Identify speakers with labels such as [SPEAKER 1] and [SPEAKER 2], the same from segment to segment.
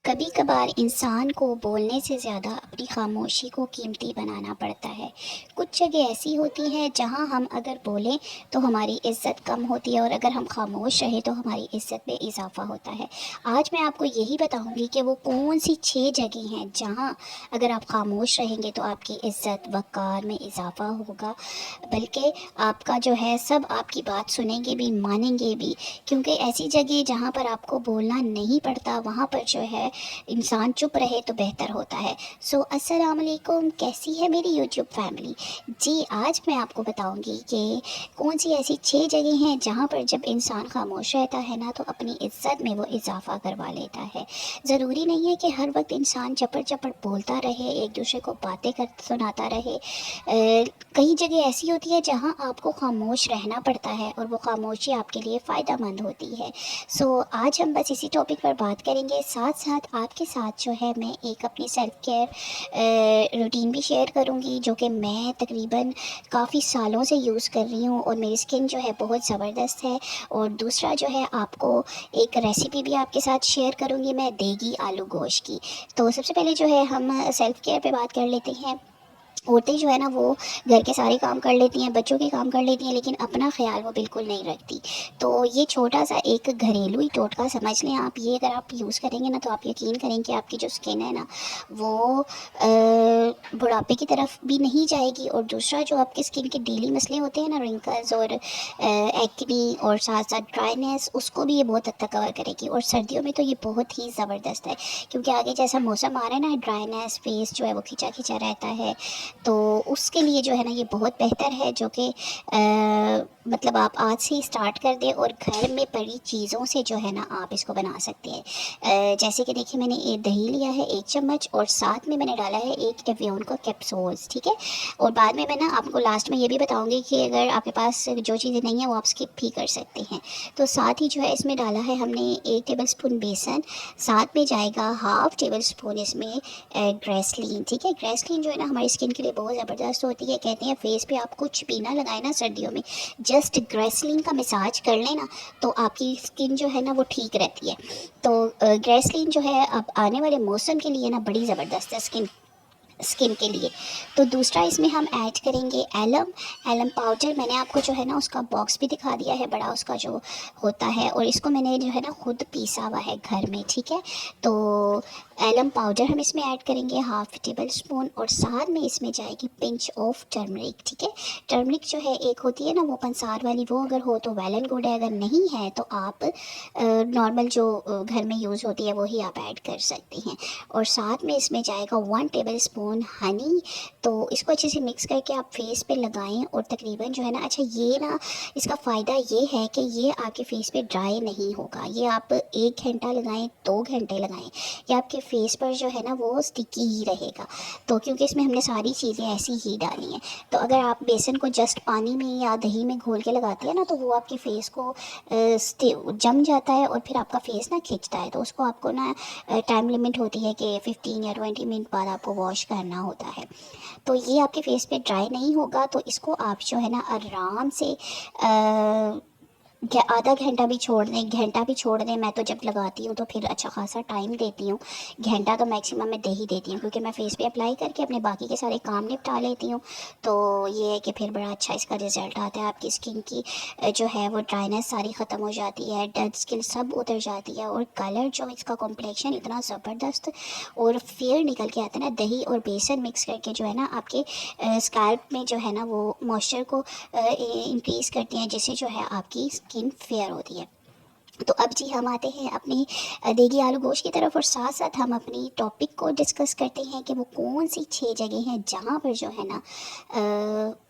[SPEAKER 1] कभी कभार इंसान को बोलने से ज़्यादा अपनी खामोशी को कीमती बनाना पड़ता है। कुछ जगह ऐसी होती है जहाँ हम अगर बोलें तो हमारी इज़्ज़त कम होती है और अगर हम खामोश रहें तो हमारी इज़्ज़त में इजाफ़ा होता है। आज मैं आपको यही बताऊंगी कि वो कौन सी 6 जगह हैं जहाँ अगर आप खामोश रहेंगे तो आपकी इज़्ज़त वक़ार में इजाफ़ा होगा, बल्कि आपका जो है सब आपकी बात सुनेंगे भी, मानेंगे भी। क्योंकि ऐसी जगह जहाँ पर आपको बोलना नहीं पड़ता वहाँ पर जो है इंसान चुप रहे तो बेहतर होता है। सो अस्सलाम वालेकुम, कैसी है मेरी यूट्यूब फैमिली। जी, आज मैं आपको बताऊंगी कि कौन सी ऐसी 6 जगह हैं जहाँ पर जब इंसान खामोश रहता है ना तो अपनी इज्जत में वो इजाफा करवा लेता है। ज़रूरी नहीं है कि हर वक्त इंसान चपड़ चपड़ बोलता रहे, एक दूसरे को बातें कर सुनाता रहे। कई जगह ऐसी होती है जहाँ आपको खामोश रहना पड़ता है और वो खामोशी आपके लिए फ़ायदा मंद होती है। सो आज हम बस इसी टॉपिक पर बात करेंगे, साथ साथ आपके साथ जो है मैं एक अपनी सेल्फ केयर रूटीन भी शेयर करूँगी जो कि मैं तकरीबन काफ़ी सालों से यूज़ कर रही हूँ और मेरी स्किन जो है बहुत ज़बरदस्त है। और दूसरा जो है आपको एक रेसिपी भी आपके साथ शेयर करूँगी मैं, देगी आलू गोश्त की। तो सबसे पहले जो है हम सेल्फ केयर पे बात कर लेते हैं। औरतें जो है ना वो घर के सारे काम कर लेती हैं, बच्चों के काम कर लेती हैं, लेकिन अपना ख़्याल वो बिल्कुल नहीं रखती। तो ये छोटा सा एक घरेलू ही टोटका समझ लें आप, ये अगर आप यूज़ करेंगे ना तो आप यकीन करें कि आपकी जो स्किन है ना वो बुढ़ापे की तरफ भी नहीं जाएगी। और दूसरा जो आपकी स्किन के डेली मसले होते हैं ना, रिंकल्स और एक्नी और साथ साथ ड्राइनेस, उसको भी ये बहुत हद तक कवर करेगी। और सर्दियों में तो ये बहुत ही ज़बरदस्त है क्योंकि आगे जैसा मौसम आ रहा है ना, ड्राइनेस फेस जो है वो खिंचा खिंचा रहता है, तो उसके लिए जो है ना ये बहुत बेहतर है। जो कि मतलब आप आज से ही स्टार्ट कर दें और घर में पड़ी चीज़ों से जो है ना आप इसको बना सकते हैं। जैसे कि देखिए, मैंने ये दही लिया है 1 चम्मच और साथ में मैंने डाला है 1 एवियन का कैप्सूल्स, ठीक है। और बाद में मैं ना आपको लास्ट में ये भी बताऊंगी कि अगर आपके पास जो चीज़ें नहीं है वो आप स्किप भी कर सकते हैं। तो साथ ही जो है इसमें डाला है हमने 1 टेबल स्पून बेसन, साथ में जाएगा हाफ टेबल स्पून इसमें ग्रेसलीन, ठीक है। ग्रेसलीन जो है ना हमारी स्किन के लिए बहुत ज़बरदस्त होती है। कहते हैं फेस पे आप कुछ भी ना लगाए ना सर्दियों में, जस्ट ग्रेसलीन का मसाज कर लेना तो आपकी स्किन जो है ना वो ठीक रहती है। तो ग्रेसलीन जो है अब आने वाले मौसम के लिए ना बड़ी ज़बरदस्त है स्किन स्किन के लिए। तो दूसरा इसमें हम ऐड करेंगे एलम एलम पाउडर। मैंने आपको जो है ना उसका बॉक्स भी दिखा दिया है, बड़ा उसका जो होता है, और इसको मैंने जो है ना खुद पीसा हुआ है घर में, ठीक है। तो एलम पाउडर हम इसमें ऐड करेंगे हाफ टेबल स्पून और साथ में इसमें जाएगी पिंच ऑफ टर्मरिक, ठीक है। टर्मरिक जो है एक होती है ना वो पंसार वाली, वो अगर हो तो वेल एंड गुड है, अगर नहीं है तो आप नॉर्मल जो घर में यूज़ होती है वही आप ऐड कर सकते हैं। और साथ में इसमें जाएगा 1 टेबल स्पून हनी। तो इसको अच्छे से मिक्स करके आप फेस पे लगाएं और तकरीबन जो है ना, अच्छा ये ना इसका फ़ायदा ये है कि ये आपके फेस पे ड्राई नहीं होगा। ये आप 1 घंटा लगाएं, 2 घंटे लगाएं, ये आपके फेस पर जो है ना वो स्टिकी ही रहेगा। तो क्योंकि इसमें हमने सारी चीज़ें ऐसी ही डाली हैं। तो अगर आप बेसन को जस्ट पानी में या दही में घोल के लगाते हैं ना तो वो आपके फेस को जम जाता है और फिर आपका फेस ना खिंचता है। तो उसको आपको ना टाइम लिमिट होती है कि 15 या 20 मिनट बाद आपको वॉश करना होता है। तो ये आपके फेस पे ड्राई नहीं होगा। तो इसको आप जो है ना आराम से आधा घंटा भी छोड़ दें, 1 घंटा भी छोड़ दें। मैं तो जब लगाती हूँ तो फिर अच्छा खासा टाइम देती हूँ, घंटा तो मैक्सिमम मैं दे ही देती हूँ क्योंकि मैं फेस पे अप्लाई करके अपने बाकी के सारे काम निपटा लेती हूँ। तो ये है कि फिर बड़ा अच्छा इसका रिज़ल्ट आता है। आपकी स्किन की जो है वो ड्राइनेस सारी ख़त्म हो जाती है, डेड स्किन सब उतर जाती है और कलर जो इसका कॉम्प्लेक्शन इतना ज़बरदस्त और फेयर निकल के आता है ना। दही और बेसन मिक्स करके जो है ना आपके स्कैल्प में जो है ना वो मॉइस्चर को इंक्रीज़ करती हैं, जिससे जो है आपकी स्किन फेयर होती है। तो अब जी हम आते हैं अपनी देगी आलू गोश्त की तरफ और साथ साथ हम अपनी टॉपिक को डिस्कस करते हैं कि वो कौन सी 6 जगह हैं जहाँ पर जो है ना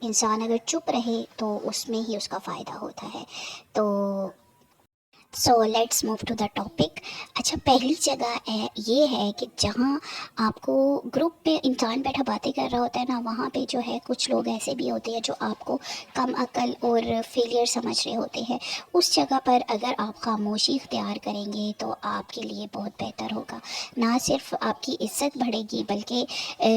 [SPEAKER 1] इंसान अगर चुप रहे तो उसमें ही उसका फ़ायदा होता है। तो so let's move to the topic. अच्छा, पहली जगह है ये है कि जहाँ आपको ग्रुप में इंसान बैठा बातें कर रहा होता है ना, वहाँ पे जो है कुछ लोग ऐसे भी होते हैं जो आपको कम अकल और फेलियर समझ रहे होते हैं। उस जगह पर अगर आप खामोशी इख्तियार करेंगे तो आपके लिए बहुत बेहतर होगा। ना सिर्फ आपकी इज्जत बढ़ेगी बल्कि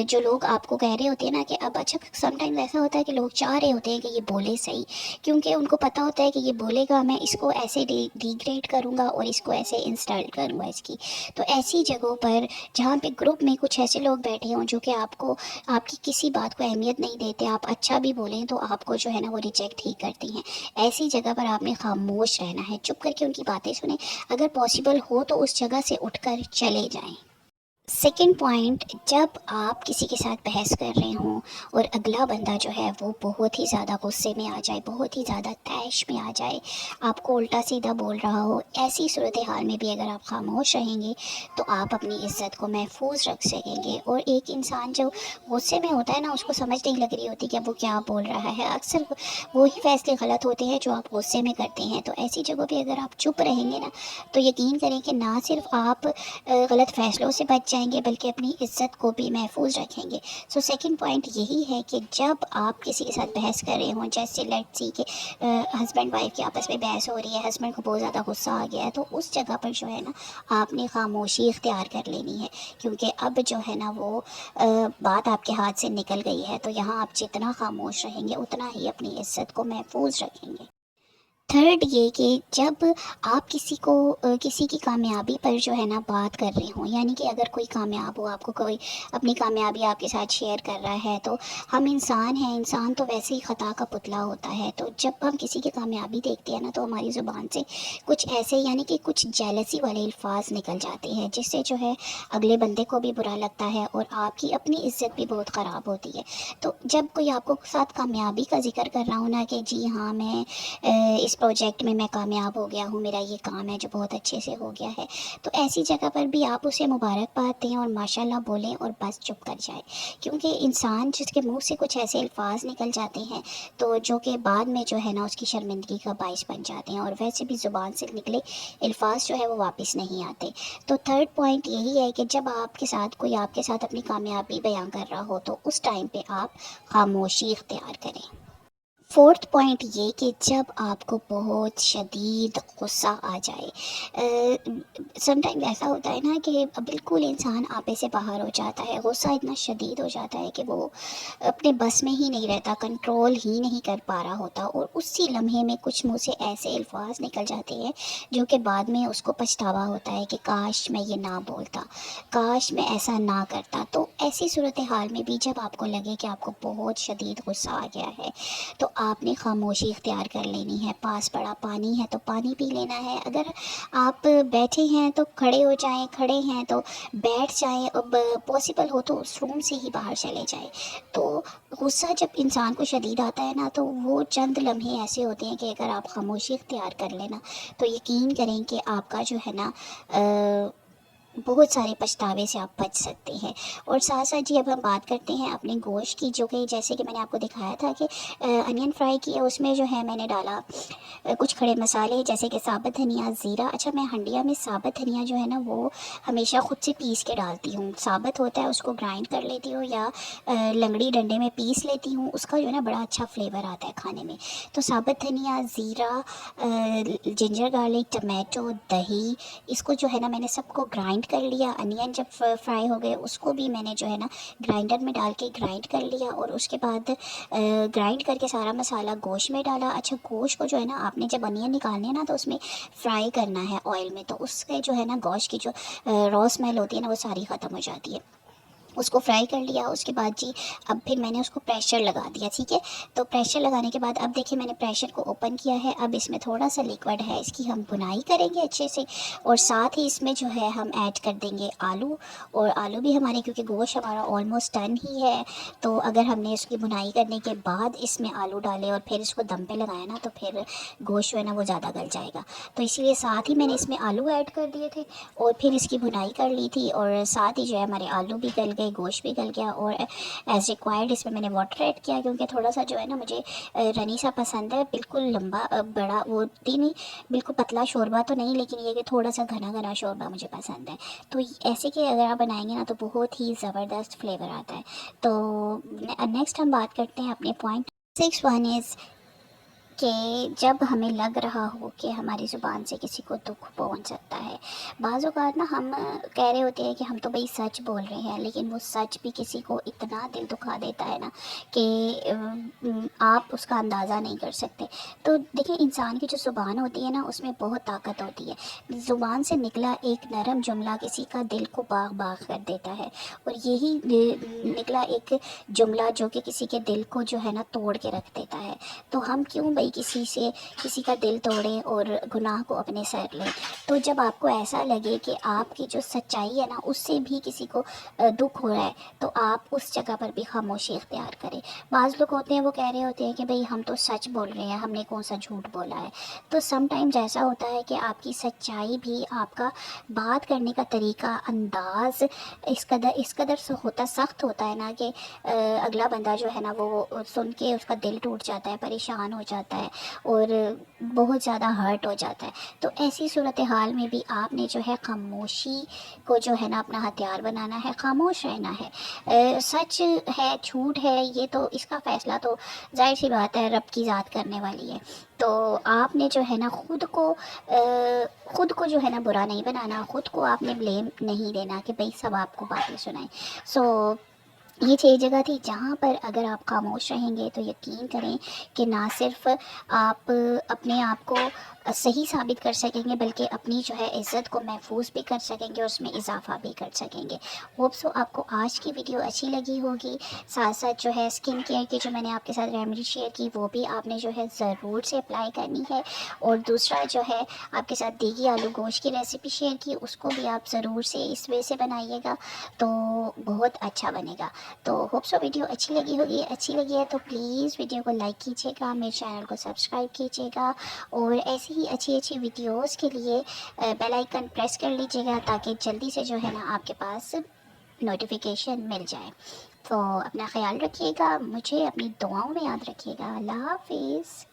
[SPEAKER 1] जो लोग आपको कह रहे होते हैं ना कि अब, अच्छा समटाइम्स ऐसा होता है कि लोग चाह रहे होते हैं कि ये बोले सही, क्योंकि उनको पता होता है कि ये बोलेगा, मैं इसको ऐसे डी डिग्रेड करूँगा और इसको ऐसे इंसल्ट करूँगा इसकी। तो ऐसी जगहों पर जहाँ पे ग्रुप में कुछ ऐसे लोग बैठे हों जो कि आपको आपकी किसी बात को अहमियत नहीं देते, आप अच्छा भी बोलें तो आपको जो है ना वो रिजेक्ट ही करती हैं। ऐसी जगह पर आपने खामोश रहना है, चुप करके उनकी बातें सुनें। अगर पॉसिबल हो तो उस जगह से उठकर चले जाएँ। सेकंड पॉइंट, जब आप किसी के साथ बहस कर रहे हों और अगला बंदा जो है वो बहुत ही ज़्यादा गुस्से में आ जाए, बहुत ही ज़्यादा तैश में आ जाए, आपको उल्टा सीधा बोल रहा हो, ऐसी सूरत हाल में भी अगर आप खामोश रहेंगे तो आप अपनी इज़्ज़त को महफूज रख सकेंगे। और एक इंसान जो गुस्से में होता है ना, उसको समझ नहीं लग रही होती कि अब वो क्या बोल रहा है। अक्सर वही फैसले गलत होते हैं जो आप गुस्से में करते हैं। तो ऐसी जगहों पे अगर आप चुप रहेंगे ना, तो यकीन करें कि ना सिर्फ आप गलत फ़ैसलों से बच जाएंगे बल्कि अपनी इज़्ज़त को भी महफूज रखेंगे। सो सेकंड पॉइंट यही है कि जब आप किसी के साथ बहस कर रहे हों, जैसे लेट्स सी कि हस्बैंड वाइफ की आपस में बहस हो रही है, हस्बैंड को बहुत ज़्यादा गुस्सा आ गया है, तो उस जगह पर जो है ना आपने खामोशी इख्तियार कर लेनी है। क्योंकि अब जो है ना वो बात आपके हाथ से निकल गई है। तो यहाँ आप जितना खामोश रहेंगे उतना ही अपनी इज़्ज़त को महफूज रखेंगे। थर्ड ये कि जब आप किसी की कामयाबी पर जो है ना बात कर रहे हों, यानी कि अगर कोई कामयाब हो, आपको कोई अपनी कामयाबी आपके साथ शेयर कर रहा है, तो हम इंसान हैं, इंसान तो वैसे ही ख़ता का पुतला होता है। तो जब हम किसी की कामयाबी देखते हैं ना, तो हमारी ज़ुबान से कुछ ऐसे यानी कि कुछ जेलसी वाले अल्फाज निकल जाते हैं, जिससे जो है अगले बंदे को भी बुरा लगता है और आपकी अपनी इज़्ज़त भी बहुत ख़राब होती है। तो जब कोई आपको साथ कामयाबी का जिक्र कर रहा हो ना कि जी हाँ, मैं इस प्रोजेक्ट में मैं कामयाब हो गया हूँ, मेरा ये काम है जो बहुत अच्छे से हो गया है, तो ऐसी जगह पर भी आप उसे मुबारकबाद दें और माशाल्लाह बोलें और बस चुप कर जाए। क्योंकि इंसान जिसके मुंह से कुछ ऐसे अल्फाज निकल जाते हैं तो जो कि बाद में जो है ना उसकी शर्मिंदगी का बाइस बन जाते हैं, और वैसे भी ज़ुबान से निकले अल्फाज जो है वो वापस नहीं आते। तो थर्ड पॉइंट यही है कि जब कोई आपके साथ अपनी कामयाबी बयां कर रहा हो तो उस टाइम पे आप खामोशी इख्तियार करें। फोर्थ पॉइंट ये कि जब आपको बहुत शदीद गुस्सा आ जाए, समटाइम ऐसा होता है ना कि बिल्कुल इंसान आपे से बाहर हो जाता है, गुस्सा इतना शदीद हो जाता है कि वो अपने बस में ही नहीं रहता, कंट्रोल ही नहीं कर पा रहा होता, और उसी लम्हे में कुछ मुँह से ऐसे अल्फाज निकल जाते हैं जो कि बाद में उसको पछतावा होता है कि काश मैं ये ना बोलता, काश मैं ऐसा ना करता। तो ऐसी सूरत हाल में भी जब आपको लगे कि आपको बहुत शदीद गुस्सा आ गया है तो आपने खामोशी इख्तियार कर लेनी है। पास पड़ा पानी है तो पानी पी लेना है। अगर आप बैठे हैं तो खड़े हो जाएं, खड़े हैं तो बैठ जाएं। अब पॉसिबल हो तो उस रूम से ही बाहर चले जाएं। तो गुस्सा जब इंसान को शदीद आता है ना, तो वो चंद लम्हे ऐसे होते हैं कि अगर आप खामोशी इख्तियार कर लेना तो यकीन करें कि आपका जो है ना बहुत सारे पछतावे से आप बच सकते हैं। और साथ साथ जी अब हम बात करते हैं अपने गोश्त की, जो कि जैसे कि मैंने आपको दिखाया था कि अनियन फ्राई किया, उसमें जो है मैंने डाला कुछ खड़े मसाले जैसे कि साबुत धनिया, ज़ीरा। अच्छा, मैं हंडिया में साबुत धनिया जो है ना वो हमेशा ख़ुद से पीस के डालती हूँ। साबुत होता है उसको ग्राइंड कर लेती हूँ या लंगड़ी डंडे में पीस लेती हूँ, उसका जो है ना बड़ा अच्छा फ्लेवर आता है खाने में। तो साबुत धनिया, ज़ीरा, जिंजर गार्लिक, टमाटो, दही, इसको जो है ना मैंने सबको ग्राइंड कर लिया। अनियन जब फ्राई हो गए उसको भी मैंने जो है ना ग्राइंडर में डाल के ग्राइंड कर लिया, और उसके बाद ग्राइंड करके सारा मसाला गोश्त में डाला। अच्छा, गोश्त को जो है ना आपने जब अनियन निकालने हैं ना तो उसमें फ्राई करना है ऑयल में, तो उसके जो है ना गोश्त की जो रॉ स्मेल होती है ना वो सारी ख़त्म हो जाती है। उसको फ्राई कर लिया। उसके बाद जी अब फिर मैंने उसको प्रेशर लगा दिया, ठीक है। तो प्रेशर लगाने के बाद अब देखिए मैंने प्रेशर को ओपन किया है। अब इसमें थोड़ा सा लिक्विड है, इसकी हम भुनाई करेंगे अच्छे से, और साथ ही इसमें जो है हम ऐड कर देंगे आलू। और आलू भी हमारे, क्योंकि गोश्त हमारा ऑलमोस्ट डन ही है, तो अगर हमने इसकी भुनाई करने के बाद इसमें आलू डाले और फिर इसको दम पे लगाया ना तो फिर गोश्त जो है ना वो ज़्यादा गल जाएगा। तो इसीलिए साथ ही मैंने इसमें आलू ऐड कर दिए थे और फिर इसकी भुनाई कर ली थी, और साथ ही जो है हमारे आलू भी गल गए, गोश्त भी गल गया। और एज़ रिक्वायर्ड इसमें मैंने वाटर ऐड किया, क्योंकि थोड़ा सा जो है ना मुझे रनी सा पसंद है, बिल्कुल लंबा बड़ा वो नहीं, बिल्कुल पतला शोरबा तो नहीं, लेकिन ये कि थोड़ा सा घना घना शोरबा मुझे पसंद है। तो ऐसे कि अगर आप बनाएंगे ना तो बहुत ही ज़बरदस्त फ्लेवर आता है। तो नेक्स्ट हम बात करते हैं अपने पॉइंट 6 1 इज़ कि जब हमें लग रहा हो कि हमारी ज़ुबान से किसी को दुख पहुंच सकता है। बाज़ औक़ात ना हम कह रहे होते हैं कि हम तो भई सच बोल रहे हैं, लेकिन वो सच भी किसी को इतना दिल दुखा देता है ना कि आप उसका अंदाज़ा नहीं कर सकते। तो देखिए, इंसान की जो ज़ुबान होती है ना, उसमें बहुत ताकत होती है। ज़ुबान से निकला एक नरम जुमला किसी का दिल को बाग-बाग कर देता है, और यही निकला एक जुमला जो कि किसी के दिल को जो है ना तोड़ के रख देता है। तो हम क्यों भई किसी का दिल तोड़ें और गुनाह को अपने सर लें। तो जब आपको ऐसा लगे कि आपकी जो सच्चाई है ना उससे भी किसी को दुख हो रहा है, तो आप उस जगह पर भी खामोशी इख्तियार करें। बाज़ लोग होते हैं, वो कह रहे होते हैं कि भई हम तो सच बोल रहे हैं, हमने कौन सा झूठ बोला है। तो समटाइम्स ऐसा होता है कि आपकी सच्चाई भी, आपका बात करने का तरीका, अंदाज़ इस कदर से होता सख्त होता है ना कि अगला बंदा जो है ना वो सुन के उसका दिल टूट जाता है, परेशान हो जाता है और बहुत ज़्यादा हर्ट हो जाता है। तो ऐसी सूरत हाल में भी आपने जो है खामोशी को जो है ना अपना हथियार बनाना है, खामोश रहना है। सच है, झूठ है, ये तो इसका फ़ैसला तो ज़ाहिर-सी बात है रब की ज़ात करने वाली है। तो आपने जो है ना खुद को जो है ना बुरा नहीं बनाना, खुद को आपने ब्लेम नहीं देना कि भई सब आपको बातें सुनाएँ। सो ये 6 जगह थी जहाँ पर अगर आप खामोश रहेंगे तो यकीन करें कि ना सिर्फ़ आप अपने आप को सही साबित कर सकेंगे, बल्कि अपनी जो है इज़्ज़त को महफूज़ भी कर सकेंगे और उसमें इज़ाफ़ा भी कर सकेंगे। होप सो आपको आज की वीडियो अच्छी लगी होगी। साथ-साथ जो है स्किन केयर की जो मैंने आपके साथ रेमेडी शेयर की, वो भी आपने जो है ज़रूर से अप्लाई करनी है। और दूसरा जो है आपके साथ देगी आलू गोश्त की रेसिपी शेयर की, उसको भी आप ज़रूर से इस वे से बनाइएगा, तो बहुत अच्छा बनेगा। तो होप सो वीडियो अच्छी लगी होगी। अच्छी लगी है तो प्लीज़ वीडियो को लाइक कीजिएगा, मेरे चैनल को सब्सक्राइब कीजिएगा, और ऐसी ही अच्छी-अच्छी वीडियोज़ के लिए बेल आइकन प्रेस कर लीजिएगा, ताकि जल्दी से जो है ना आपके पास नोटिफिकेशन मिल जाए। तो अपना ख़्याल रखिएगा, मुझे अपनी दुआओं में याद रखिएगा। अल्लाह हाफ़िज़।